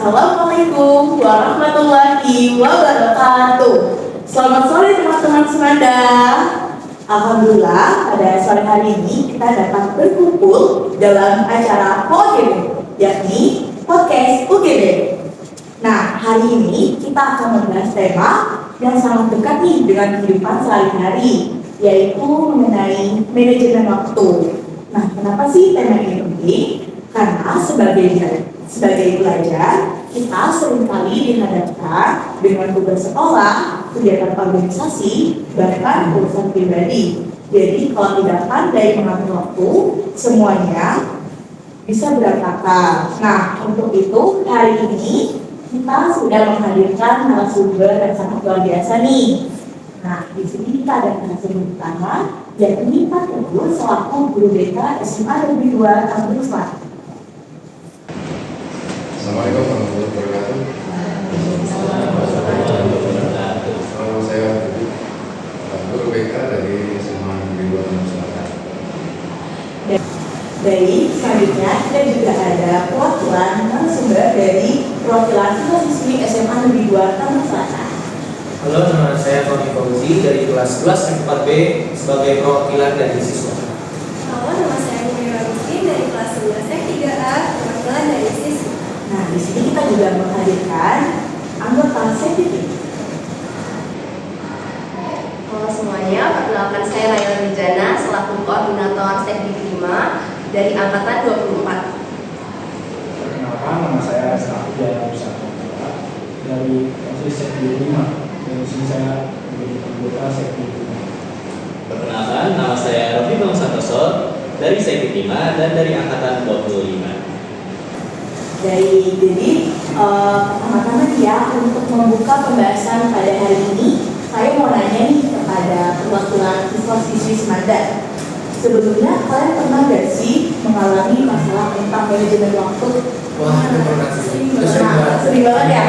Assalamualaikum warahmatullahi wabarakatuh. Selamat sore teman-teman semanda. Alhamdulillah pada sore hari ini kita dapat berkumpul dalam acara POGB, yakni Podcast UGB. Nah, hari ini kita akan membahas tema yang sangat dekat nih dengan kehidupan sehari-hari, yaitu mengenai manajemen waktu. Nah, kenapa sih tema ini penting? Karena sebagai pelajar, kita seringkali dihadapkan dengan tugas sekolah, kegiatan organisasi, bahkan urusan pribadi. Jadi kalau tidak pandai mengatur waktu, semuanya bisa berantakan. Nah, untuk itu hari ini kita sudah menghadirkan narasumber yang sangat luar biasa nih. Nah, di sini kita ada narasumber pertama, yakni Pak Teguh selaku guru BK SMA Negeri 2 Tangerang Selatan. Assalamualaikum warahmatullahi wabarakatuh. Nama saya guru BK dari SMA Negeri 2 Tangerang Selatan. Dari selanjutnya kita juga ada perwakilan narasumber dari perwakilan siswa-siswi SMA Negeri 2 Tangerang Selatan. Halo, nama saya Tony Fauzi dari kelas 11 F4B sebagai perwakilan dari siswa. Halo, nama saya Mira Rustin dari kelas 11 F3A, perwakilan dari siswa. Nah, di sini kita juga menghadirkan anggota SEPI. Halo semuanya, perkenalkan saya Laila Wijana selaku koordinator SEPI 5 dari angkatan 24. Perkenalkan, nama saya Selaku Jaya Pusaka dari Konsis SEPI 5. Dari sini saya menjadi anggota SEPI 5. Perkenalkan, nama saya Rofi Bang Santoso dari SEPI 5 dan dari angkatan 25. Jadi pertama-tama ya untuk membuka pembahasan pada hari ini, saya mau nanya nih kepada perwakilan siswa-siswi Semanda. Sebelumnya kalian pernah nggak sih mengalami masalah tentang manajemen waktu? Wah, itu pernah sih. Sering banget ya?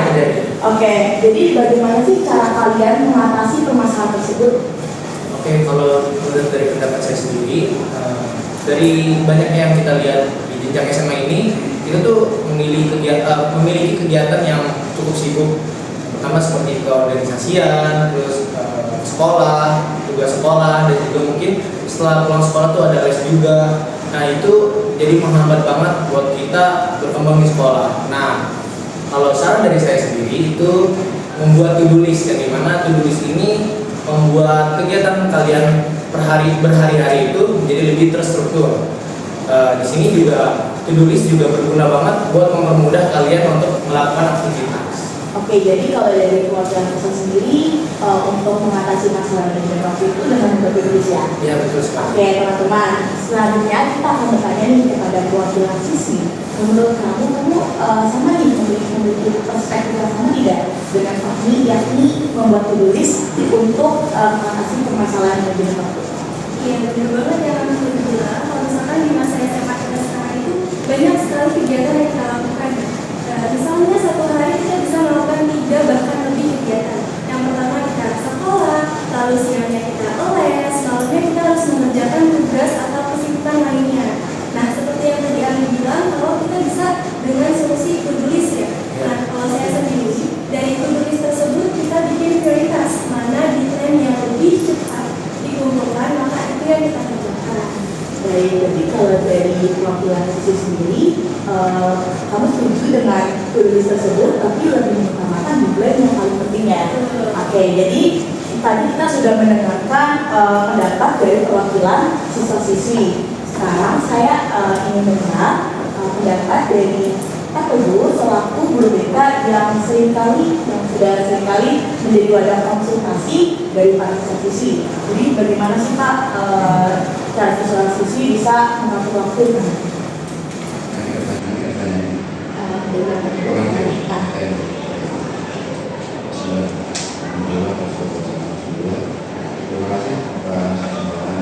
Oke, jadi bagaimana sih cara kalian mengatasi permasalahan tersebut? Oke, kalau menurut dari pendapat saya sendiri, dari banyaknya yang kita lihat di jenjang SMA ini, kita tuh memiliki kegiatan yang cukup sibuk. Pertama seperti keorganisasian, terus sekolah, tugas sekolah, dan juga mungkin setelah pulang sekolah tuh ada les juga. Nah itu jadi menghambat banget buat kita berkembang di sekolah. Nah kalau saran dari saya sendiri itu membuat to-do list, yang dimana to-do list ini membuat kegiatan kalian berhari-hari itu menjadi lebih terstruktur. Di sini juga to-do list juga berguna banget buat mempermudah kalian untuk melakukan aktivitas. Oke, jadi kalau dari perwakilan siswa sendiri untuk mengatasi masalah manajemen waktu itu dengan membuat to-do list ya? Iya betul sekali. Oke teman-teman, selanjutnya kita akan bertanya nih kepada perwakilan siswi. Menurut kamu sama nih memiliki perspektif yang sama tidak dengan Fahmi, yakni membuat to-do list untuk mengatasi permasalahan manajemen waktu? Iya, benar banget yang kamu bilang. Kalau misalkan di masa SMA kita sekarang itu banyak sekali kegiatan yang kita lakukan. Misalnya satu hari kita bisa melakukan 3 bahkan lebih kegiatan. Yang pertama kita sekolah, lalu siangnya kita les, malamnya kita harus mengerjakan tugas atau kesibukan lainnya. Nah, seperti yang tadi Ami bilang, kalau kita bisa dengan solusi to-do list ya. Nah, kalau saya sendiri dari to-do list tersebut kita bikin prioritas mana deadline yang lebih cepat dikumpulkan, maka itu yang kita kerjakan. Baik, jadi kalau dari perwakilan siswi sendiri, kamu setuju dengan to-do list tersebut, tapi lebih mengutamakan deadline yang paling penting ya. Oke, jadi tadi kita sudah mendengarkan pendapat dari perwakilan siswa-siswi. Sekarang saya ingin mendengar pendapat dari Pak Teguh selaku guru BK yang sudah seringkali menjadi wadah konsultasi dari para siswa-siswi. Jadi bagaimana sih Pak cara siswa-siswi bisa mengatur waktu? Terima kasih atas kesempatan.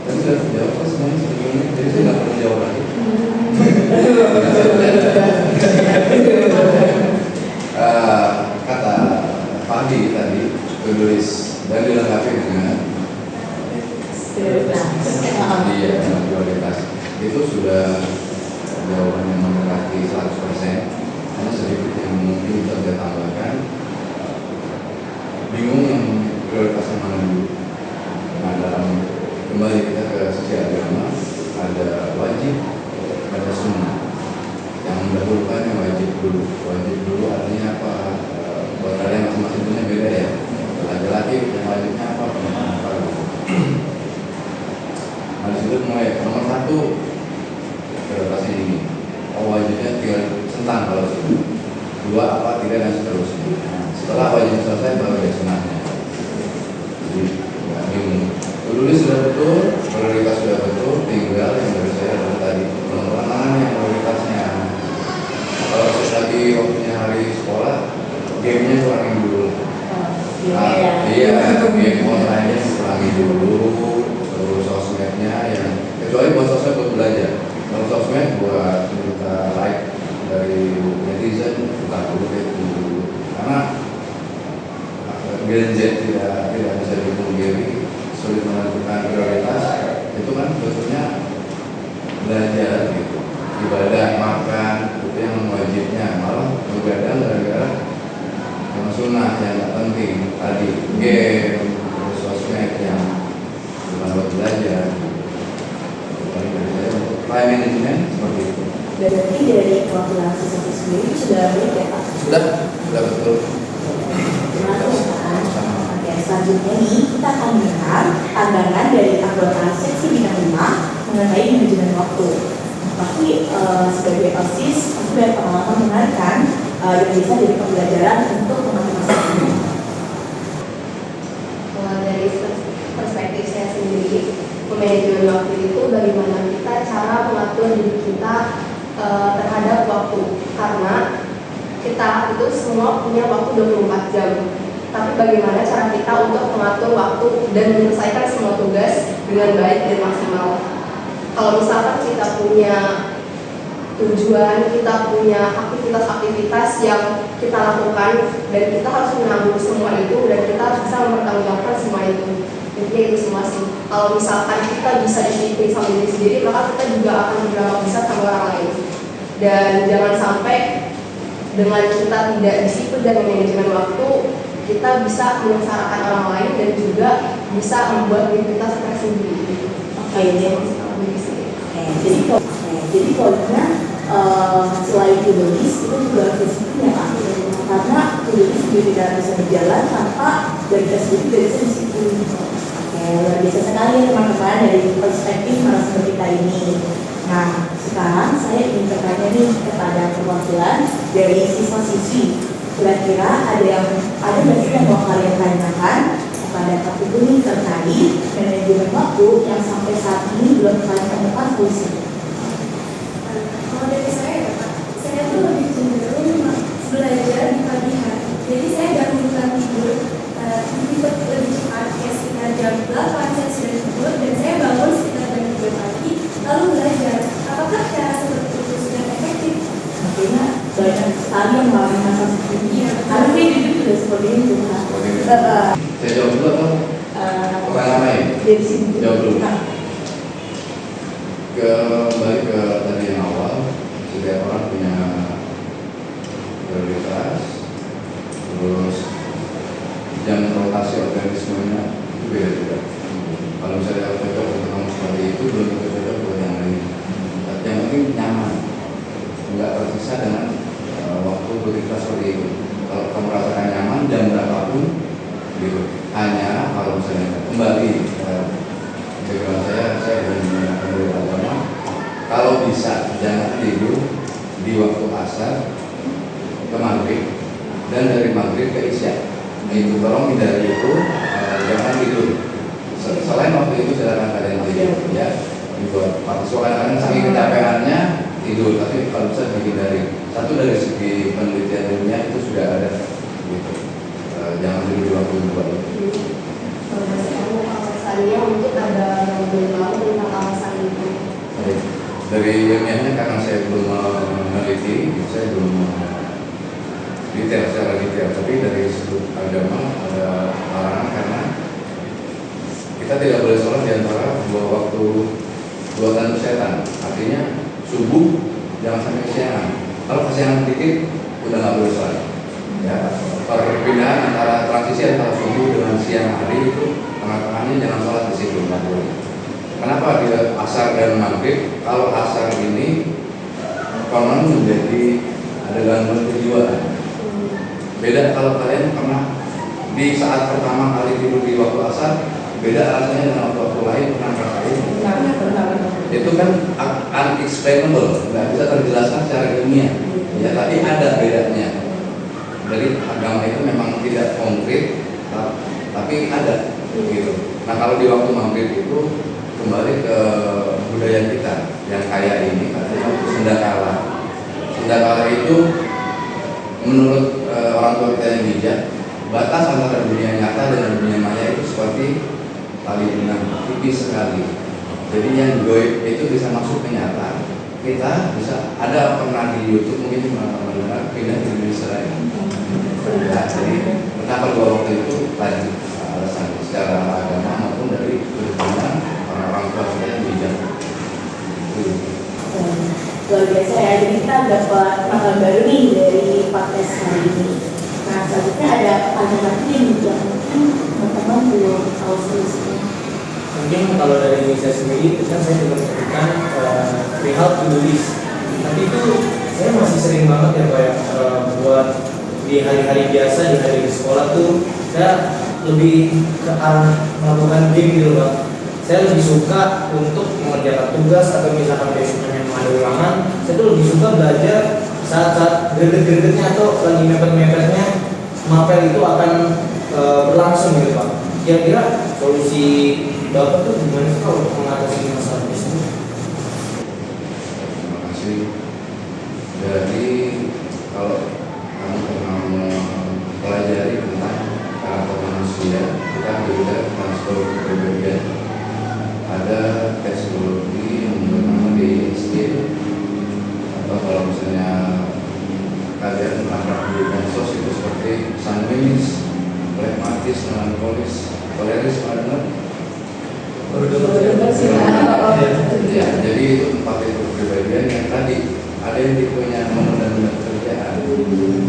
Tadi sudah dijawab semuanya sebelumnya, jadi saya nggak perlu jawab lagi. Kata Fahdi tadi, to-do list dan dilengkapi dengan prioritas itu sudah jawaban yang mendekati 100%. Hanya sedikit yang mungkin bisa saya tambahkan. Bingung yang prioritasnya mana dulu. Nah, dalam kembali kita ke sisi agama, ada wajib, ada sunnah. Yang mendahulukan yang wajib dulu. Wajib dulu artinya apa? Buat kalian masing-masing punya beda ya. Laki-laki yang wajibnya apa? Perempuan apa? Nah, disitu mulai nomor 1 prioritasnya ini. Wajibnya tinggal tentang kalau itu. 2 apa, 3 dan seterusnya. Nah, setelah wajib selesai baru ada sunnahnya. Jadi nggak bingung. Dulu sudah betul, prioritas sudah betul, tinggal yang dari saya adalah tadi penentuan yang prioritasnya. Kalau saya lagi waktunya hari sekolah, gamenya kurangin dulu. Iya, game online-nya kurangin dulu, terus sosmednya yang kecuali buat sosmed buat belajar. Kalau sosmed buat minta like dari netizen, bukan dulu itu dulu. Karena Gen Z tidak bisa dipungkiri sulit menentukan prioritas. Itu kan sebetulnya belajar gitu, ibadah, makan itu yang wajibnya, malah begadang gara-gara yang sunnah yang nggak penting tadi, game, terus sosmed yang bukan buat belajar. Paling dari saya untuk time management seperti itu. Berarti dari perwakilan siswa sendiri sudah baik ya Pak? Sudah betul. Terima kasih Pak. Oke, selanjutnya nih kita akan mendengar pandangan dari anggota seksi bidang 5 mengenai manajemen waktu. Tapi sebagai OSIS, aku banyak pengalaman mendengarkan dan bisa jadi pembelajaran untuk mengatur waktu. Kalau dari perspektif saya sendiri, manajemen waktu itu bagaimana kita cara mengatur diri kita terhadap waktu, karena kita itu semua punya waktu 24 jam. Tapi bagaimana cara kita untuk mengatur waktu dan menyelesaikan semua tugas dengan baik dan maksimal. Kalau misalkan kita punya tujuan, kita punya aktivitas-aktivitas yang kita lakukan dan kita harus menanggung semua itu dan kita harus bisa mempertanggungjawabkan semua itu. Intinya itu semua sih. Kalau misalkan kita bisa disiplin sama diri sendiri, maka kita juga akan berdampak besar sama orang lain. Dan jangan sampai dengan kita tidak disiplin dan manajemen waktu, kita bisa menyengsarakan orang lain dan juga bisa membuat diri kita stres sendiri. Jadi poinnya selain to-do list itu juga harus disiplin ya Pak. Karena to-do list juga tidak bisa berjalan tanpa dari kita sendiri tidak bisa disiplin. Oke, luar biasa sekali ya teman-teman dari perspektif narasumber kita ini. Nah, sekarang saya ingin bertanya nih kepada perwakilan dari siswa-siswi. Kira-kira ada nggak sih yang mau kalian tanyakan kepada Pak Guru terkait manajemen waktu yang sampai saat ini belum kalian temukan solusi? Kalau dari saya ya Pak, saya tuh lebih cenderung belajar di pagi hari. Jadi saya gabungkan tidur lebih cepat, ya sekitar jam 8 saya sudah tidur dan saya bangun sekitar jam 3 pagi lalu belajar. Apakah cara seperti itu sudah efektif? Artinya banyak sekali yang melakukan masa seperti ini. Harusnya hidup juga seperti itu Pak. Saya jawab dulu atau pertanyaan lain? Dari sini Jawab dulu. Kembali ke tadi yang awal, setiap orang punya prioritas, terus jam rotasi organismenya itu beda-beda. Kalau misalnya cocok untuk kamu seperti itu, belum tentu cocok buat yang lain. Yang penting nyaman, nggak tersisa dengan waktu beraktivitas seperti itu. Kalau kamu rasakan nyaman jam berapapun, gitu. Hanya kalau misalnya kembali background saya menggunakan dari agama. Kalau bisa jangan tidur di waktu asar ke maghrib dan dari maghrib ke isya. Itu tolong hindari itu, jangan tidur. Selain waktu itu silakan kalian tidur ya. Dibuat soalnya kalian saking kecapeannya tidur, tapi kalau bisa dihindari. Satu dari segi penelitian ilmiah itu sudah ada. Gitu. Jangan tidur di waktu itu. Alasannya mungkin ada yang belum tahu tentang alasan itu. Dari ilmiahnya karena saya belum meneliti, saya belum secara detail. Tapi dari sudut agama ada larangan karena kita tidak boleh sholat di antara dua waktu dua tanda setan. Artinya subuh jangan sampai kesiangan. Kalau kesiangan sedikit udah nggak boleh sholat. Ya, perpindahan antara transisi antara subuh dengan siang hari itu tengah-tengahnya jangan sholat di situ, nggak boleh. Kenapa dia asar dan maghrib? Kalau asar ini konon menjadi ada gangguan kejiwaan. Beda kalau kalian pernah di saat pertama kali tidur di waktu asar, beda rasanya dengan waktu lain pernah ngerasain. Itu kan unexplainable, nggak bisa terjelaskan secara ilmiah. Ya, tapi ada bedanya. Jadi agama itu memang tidak konkret, tapi ada gitu. Nah kalau di waktu maghrib itu kembali ke budaya kita yang kaya ini, katanya sendakala. Sendakala itu menurut orang tua kita yang bijak, batas antara dunia nyata dengan dunia maya itu seperti tali benang, tipis sekali. Jadi yang goib itu bisa masuk ke nyata, kita bisa ada pernah di YouTube mungkin mendengar pindah di Indonesia lain. Ya, jadi kenapa dua waktu itu tadi alasan secara agama maupun dari kehidupan orang-orang tua kita yang bijak. Luar biasa ya, jadi kita dapat pengalaman baru nih dari podcast hari ini. Nah selanjutnya ada pertanyaan lagi yang juga mungkin teman-teman belum tahu solusinya. Mungkin kalau dari saya sendiri, kan saya juga memberikan perihal to-do list. Tapi itu saya masih sering banget ya Pak ya, buat di hari-hari biasa, di hari di sekolah tuh saya lebih ke arah melakukan game gitu Pak. Saya lebih suka untuk mengerjakan tugas atau misalkan besoknya mau ada ulangan, saya tuh lebih suka belajar saat-saat greget-gregetnya atau lagi mepet-mepetnya mapel itu akan berlangsung gitu Pak. Kira-kira solusi Bapak tuh gimana sih kalau mengatasi masalah tersebut? Terima kasih. Jadi kalau kamu pernah mempelajari tentang karakter manusia, kita belajar tentang psikologi kepribadian. Ada tes psikologi yang bernama DISC, atau kalau misalnya kalian pernah di medsos itu seperti sanguinis, flegmatis, melankolis, koleris, pernah dengar? Ya, jadi itu empat tipe kepribadian yang tadi ada yang tipenya menunda-nunda pekerjaan,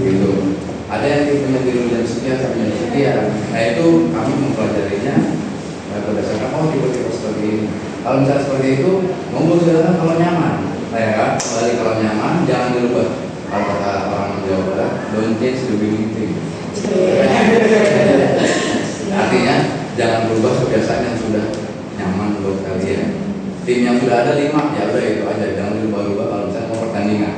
gitu. Ada yang tipenya tidur jam sekian sampai jam sekian. Nah itu kami mempelajarinya berdasarkan tipe-tipe seperti ini. Kalau misalnya seperti itu, monggo silakan kalau nyaman. Ya kan, kembali kalau nyaman, jangan dirubah. Kalau kata orang Jawa Barat, don't change the winning thing. Artinya jangan berubah kebiasaan yang sudah nyaman buat kalian. Tim yang sudah ada 5, ya udah itu aja, jangan dirubah-rubah. Kalau misalnya mau pertandingan,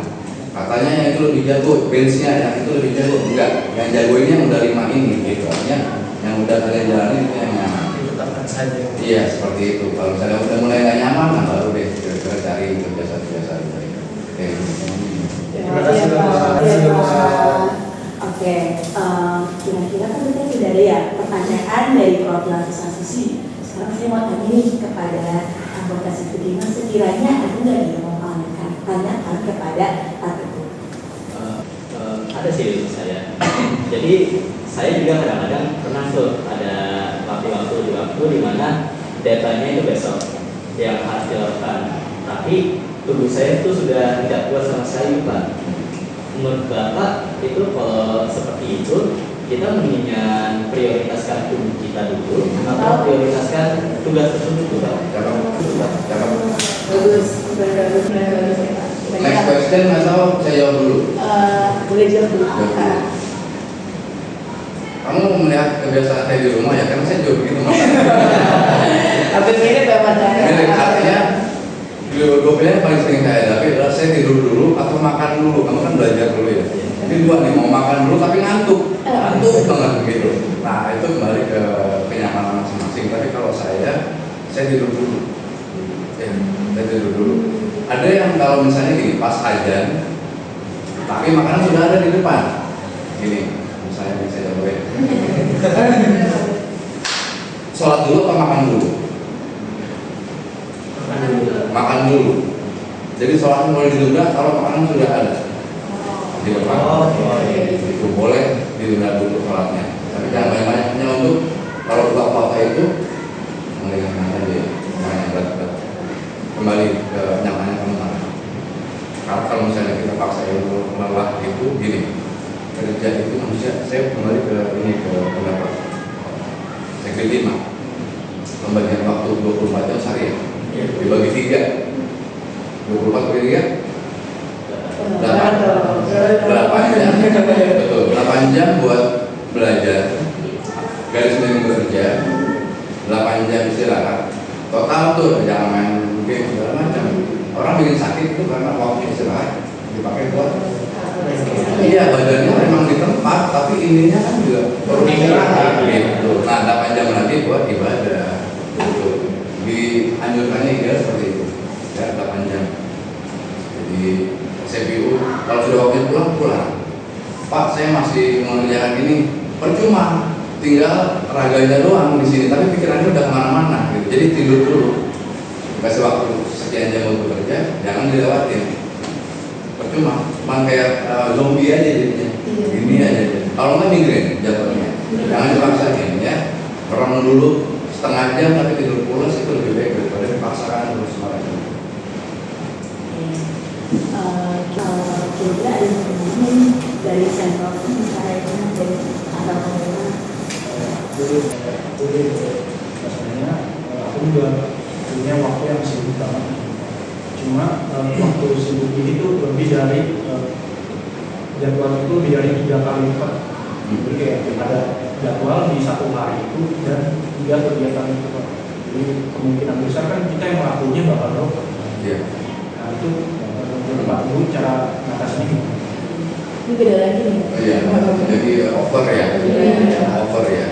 katanya yang itu lebih jago, benchnya yang itu lebih jago, enggak. Yang jago ini yang udah 5 ini, gitu. Artinya yang udah kalian jalani itu yang nyaman. Tetapkan saja. Iya seperti itu. Kalau misalnya udah mulai nggak nyaman, nah baru deh kira-kira cari kebiasaan-kebiasaan baik. Oke. Terima kasih Bapak. Oke, kira-kira kan kita sudah ada ya pertanyaan dari perwakilan asosiasi. Sekarang saya mau tanya nih kepada anggota Sifudina, sekiranya ada nggak yang mau tanyakan kepada Tati? Ada sih saya. Jadi saya juga kadang-kadang pernah tuh ada waktu di mana datanya itu besok yang harus dilakukan. Tapi tubuh saya itu sudah tidak kuat sama sekali Pak. Menurut Bapak itu kalau seperti itu kita mendingan prioritaskan tubuh kita dulu atau prioritaskan tugas tersebut Pak? Cakap. Bagus, bagus. Next question atau saya jawab dulu? Boleh jawab dulu. Kamu melihat kebiasaan saya di rumah ya, karena saya juga begitu mas. Hampir mirip ya Pak. Artinya dua pilihan paling sering saya hadapi adalah saya tidur dulu atau makan dulu. Kamu kan belajar dulu ya. Jadi dua nih, mau makan dulu tapi ngantuk banget begitu. Nah itu kembali ke kenyamanan masing-masing. Tapi kalau saya tidur dulu. Ya, saya tidur dulu. Ada yang kalau misalnya gini, pas azan, tapi makanan sudah ada di depan. Gini, saya bisa jawabin. Sholat dulu atau makan dulu? Makan dulu. Jadi sholat mulai ditunda kalau makanan sudah ada di depan. Itu boleh ditunda dulu sholatnya. Tapi jangan banyak-banyak, hanya untuk kalau buka puasa itu meringankan saja, jangan berat-berat. Kembali ke nyamannya kamu makan. Kalau kembali ke pendapat Sekjen 5. Pembagian waktu 24 jam sehari dibagi 3. 24 bagi 3 8 jam. Betul, 8 jam buat belajar, garis miring bekerja, 8 jam istirahat. Total tuh jangan main game segala macam. Orang bikin sakit itu karena waktu istirahat dipakai buat iya, badannya memang di tempat, tapi ininya kan juga perlu istirahat gitu. Nah, 8 jam lagi buat ibadah gitu. Dianjurkannya ideal seperti itu ya, 8 jam. Jadi CPU kalau sudah waktu pulang, Pak saya masih mengerjakan ini, percuma, tinggal raganya doang di sini, tapi pikirannya udah kemana-mana gitu. Jadi tidur dulu, kasih waktu sekian jam untuk bekerja, jangan dilewatin. Percuma, cuma kayak zombie aja jadinya, ini aja. Kalau nggak migrain jatuhnya, jangan dipaksain ya. Merem dulu setengah jam tapi tidur pulas itu lebih baik daripada dipaksakan terus malam. Kira-kira ada yang dari sentral cara itu dari atau bagaimana? Boleh. Sebenarnya aku juga punya waktu yang sibuk banget. Cuma waktu sibuk ini tuh lebih dari jadwal itu lebih dari 3 kali lipat. Jadi kayak ada jadwal di satu hari itu dan 3 kegiatan itu. Jadi kemungkinan besar kan kita yang melakukannya bakal double. Iya. Nah itu Pak Guru cara mengatasinya gimana? Ini beda lagi nih. Iya, jadi over ya, over ya.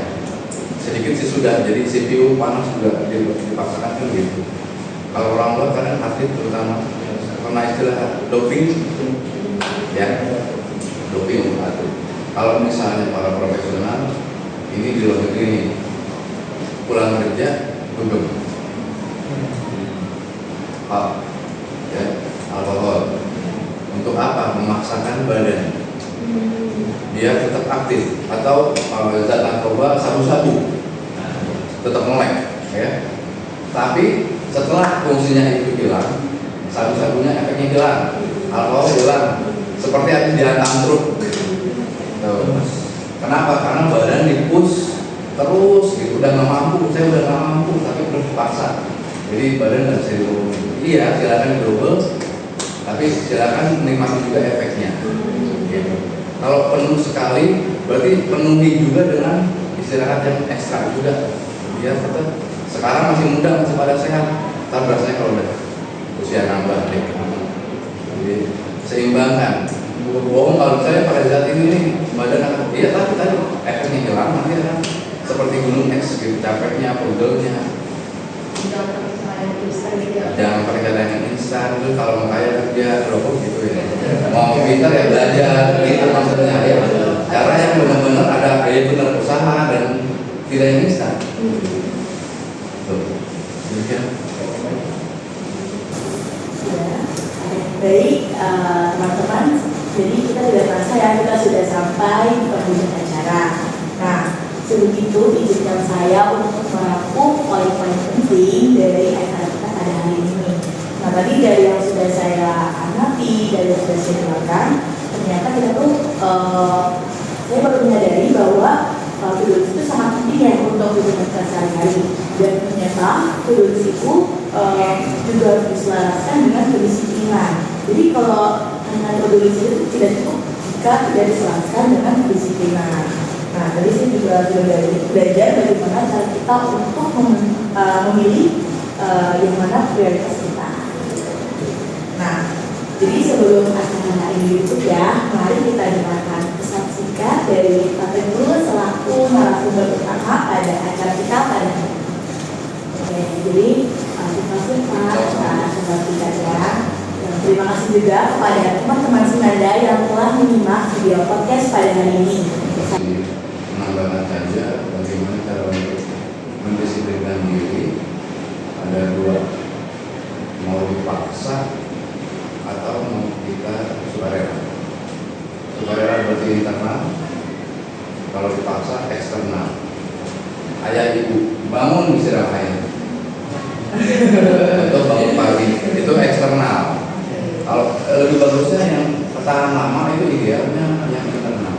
Sedikit sih sudah, jadi CPU panas juga dipaksakan kan gitu. Kalau orang tua kadang atlet terutama karena istilah doping, ya, doping untuk atlet. Kalau misalnya para profesional ini di luar negeri nih, pulang kerja duduk, ya, alkohol. Untuk apa? Memaksakan badan biar tetap aktif, atau zat narkoba sabu-sabu tetap melek ya. Tapi setelah fungsinya itu hilang, sabu-sabunya efeknya hilang, alkohol hilang, seperti habis dihantam truk. Kenapa? Karena badan dipush terus gitu, udah nggak mampu, saya udah nggak mampu, tapi terus dipaksa. Jadi badan nggak bisa dirubah. Iya, silakan dirubah, tapi silakan menikmati juga efeknya. Gitu. Kalau penuh sekali, berarti penuhi juga dengan istirahat yang ekstra juga. Biar tetap sekarang masih muda, masih pada sehat. Ntar berasanya kalau udah usia nambah deh. Jadi seimbangkan. Bohong kalau saya pada saat ini nih badan akan iya, tapi tadi efeknya hilang nanti kan seperti gunung es gitu, capeknya, pegelnya. Jangan pakai cara yang instan. Itu kalau mau kaya dia rokok gitu ya. Mau pintar ya belajar gitu maksudnya ya. Cara yang benar-benar ada benar usaha dan tidak yang instan. Demikian. Baik, teman-teman. Jadi kita sudah merasa ya kita sudah sampai di penghujung acara. Nah, sebegitu izinkan saya untuk merangkum poin-poin penting dari acara kita pada hari ini. Nah, tadi dari yang sudah saya amati, dari yang sudah saya dengarkan, ternyata kita tuh saya baru menyadari bahwa to-do list itu sangat penting ya untuk hidup kita sehari-hari. Dan ternyata to-do list itu juga harus diselaraskan dengan kedisiplinan. Jadi kalau hanya to-do list itu tidak cukup jika tidak diselaraskan dengan kedisiplinan. Nah, tadi saya juga sudah belajar bagaimana cara kita untuk memilih yang mana prioritas kita. Nah, jadi sebelum acara hari ini ditutup ya, mari kita dengarkan pesan singkat dari Pak Teguh selaku narasumber utama pada acara kita pada hari ini. Oke, jadi terima kasih Pak atas kita. Terima kasih juga kepada teman-teman Sinanda yang telah menyimak video podcast pada hari ini. Menambahkan saja bagaimana cara untuk mendisiplinkan diri. Ada 2, mau dipaksa atau mau kita sukarela. Sukarela berarti internal, kalau dipaksa eksternal. Ayah ibu bangun istirahat atau bangun pagi itu eksternal. Kalau lebih bagusnya yang bertahan lama itu idealnya yang internal.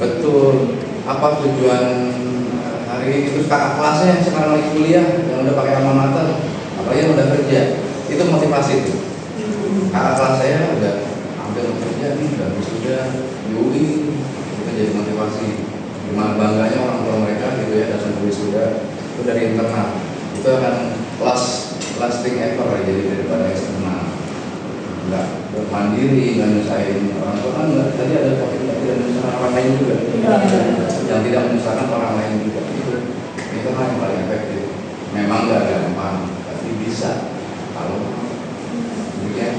Betul. Apa tujuan hari ini? Terus kakak kelasnya yang sekarang lagi kuliah, yang udah pakai alma mater, apalagi yang udah kerja, itu motivasi tuh. Kakak kelas saya udah hampir kerja nih, udah wisuda, UI, itu jadi motivasi. Gimana bangganya orang tua mereka gitu ya, datang ke wisuda, itu dari internal. Itu akan lasting ever jadi daripada eksternal. Enggak mandiri, nggak nyusahin orang tua kan nggak. Tadi ada topik tidak menyusahkan orang lain juga, yang tidak menyusahkan orang lain juga. Itu hal yang paling efektif. Memang nggak gampang, tapi bisa kalau demikian.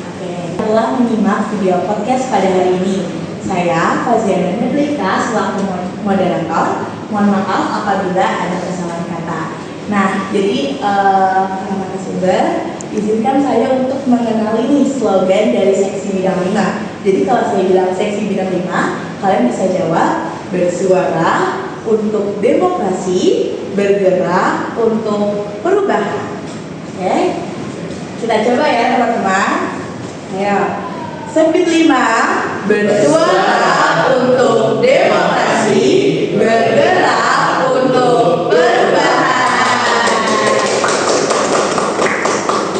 Oke, telah menyimak video podcast pada hari ini. Saya Faziana Nedlika selaku moderator. Mohon maaf apabila ada kesalahan kata. Nah, jadi para sumber, izinkan saya untuk mengenali nih slogan dari seksi bidang 5. Jadi kalau saya bilang seksi bidang 5, kalian bisa jawab bersuara untuk demokrasi, bergerak untuk perubahan. Oke, kita coba ya teman-teman. Ayo, sebit 5, bersuara untuk demokrasi, bergerak untuk perubahan.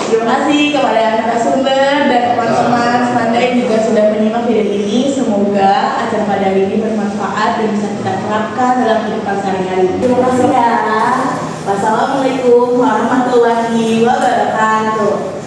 Terima kasih kepada narasumber dan teman-teman semanda yang juga sudah menyimak video ini. Semoga acara pada hari ini bermanfaat dan bisa kita terapkan dalam kehidupan sehari-hari. Terima kasih ya. Wassalamualaikum warahmatullahi wabarakatuh.